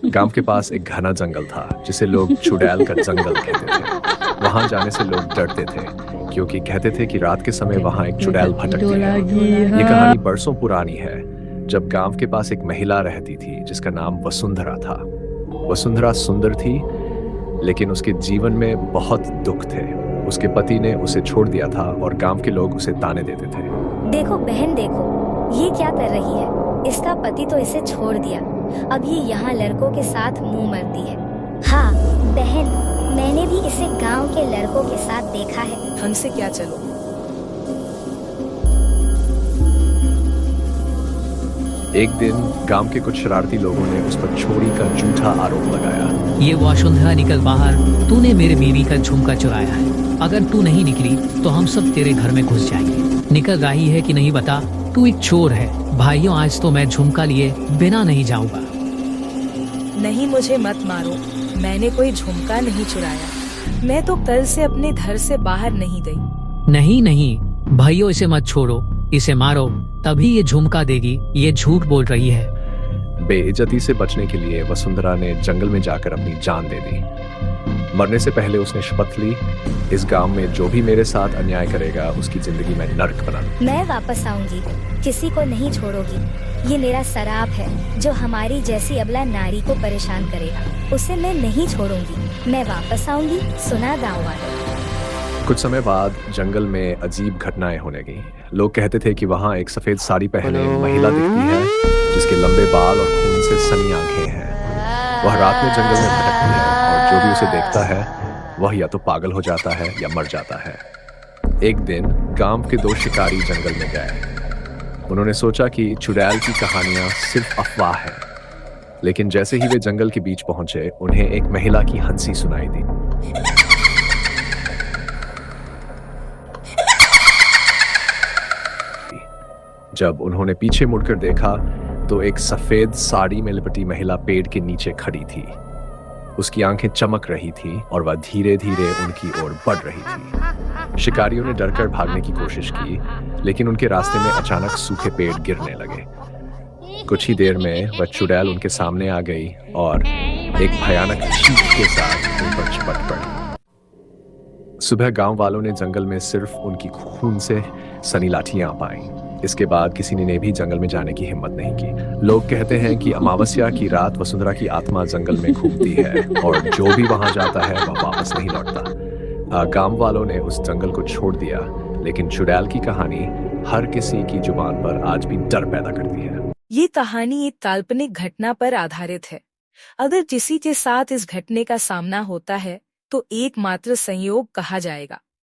गांव के पास एक घना जंगल था जिसे लोग चुड़ैल का जंगल कहते थे। वहां जाने से लोग डरते थे क्योंकि कहते थे कि रात के समय वहां एक चुड़ैल भटकती है। ये कहानी बरसों पुरानी है, जब गांव के पास एक महिला रहती थी जिसका नाम वसुंधरा था। वसुंधरा सुंदर थी, लेकिन उसके जीवन में बहुत दुख थे। उसके पति ने उसे छोड़ दिया था और गांव के लोग उसे ताने देते थे। देखो बहन, देखो ये क्या कर रही है। इसका पति तो इसे छोड़ दिया, अब ये यहाँ लड़कों के साथ मुंह मरती है। हाँ बहन, मैंने भी इसे गांव के लड़कों के साथ देखा है। हमसे क्या, चलो। एक दिन गांव के कुछ शरारती लोगों ने उस पर चोरी का झूठा आरोप लगाया। ये वसुंधरा, निकल बाहर, तूने मेरे बीवी का झुमका चुराया है। अगर तू नहीं निकली तो हम सब तेरे घर में घुस जाएंगे। निकल रही है कि नहीं बता, तू एक चोर है। भाइयों, आज तो मैं झुमका लिए बिना नहीं जाऊंगा। नहीं, मुझे मत मारो, मैंने कोई झुमका नहीं चुराया। मैं तो कल से अपने घर से बाहर नहीं गई। नहीं नहीं भाइयों, इसे मत छोड़ो, इसे मारो, तभी ये झुमका देगी। ये झूठ बोल रही है। बेइज्जती से बचने के लिए वसुंधरा ने जंगल में जाकर अपनी जान दे दी। मरने से पहले उसने शपथ ली, इस गांव में जो भी मेरे साथ अन्याय करेगा उसकी जिंदगी में नर्क बना दूं। मैं वापस आऊंगी, किसी को नहीं छोड़ूंगी। ये मेरा शराप है, जो हमारी जैसी अबला नारी को परेशान करेगा उसे मैं नहीं छोड़ूंगी। मैं वापस आऊंगी, सुना गाँव वालों। कुछ समय बाद जंगल में अजीब घटनाएं होने लगी। लोग कहते थे कि वहां एक सफेद साड़ी पहने महिला दिखती है जिसके लंबे बाल और खून से सनी आंखें हैं। वह रात में जंगल में भटकती है और जो भी उसे देखता है वह या तो पागल हो जाता है या मर जाता है। एक दिन गांव के दो शिकारी जंगल में गए। उन्होंने सोचा कि चुड़ैल की कहानियां सिर्फ अफवाह है, लेकिन जैसे ही वे जंगल के बीच पहुंचे उन्हें एक महिला की हंसी सुनाई दी। जब उन्होंने पीछे मुड़कर देखा तो एक सफेद साड़ी में लिपटी महिला पेड़ के नीचे खड़ी थी। उसकी आंखें चमक रही थी और वह धीरे धीरे उनकी ओर बढ़ रही थी। शिकारियों ने डरकर भागने की कोशिश की, लेकिन उनके रास्ते में अचानक सूखे पेड़ गिरने लगे। कुछ ही देर में वह चुड़ैल उनके सामने आ गई और एक भयानक चीख के साथ उन पर झपट पड़ी। सुबह गांव वालों ने जंगल में सिर्फ उनकी खून से सनी लाठियां पाई। इसके बाद किसी ने भी जंगल में जाने की हिम्मत नहीं की। लोग कहते हैं कि अमावस्या की रात वसुंधरा की आत्मा जंगल में घूमती है और जो भी वहां जाता है वह वापस नहीं लौटता। गांव वालों ने उस जंगल को छोड़ दिया, लेकिन चुड़ैल की कहानी हर किसी की जुबान पर आज भी डर पैदा करती है। ये कहानी एक काल्पनिक घटना पर आधारित है। अगर किसी के साथ इस घटने का सामना होता है तो एकमात्र संयोग कहा जाएगा।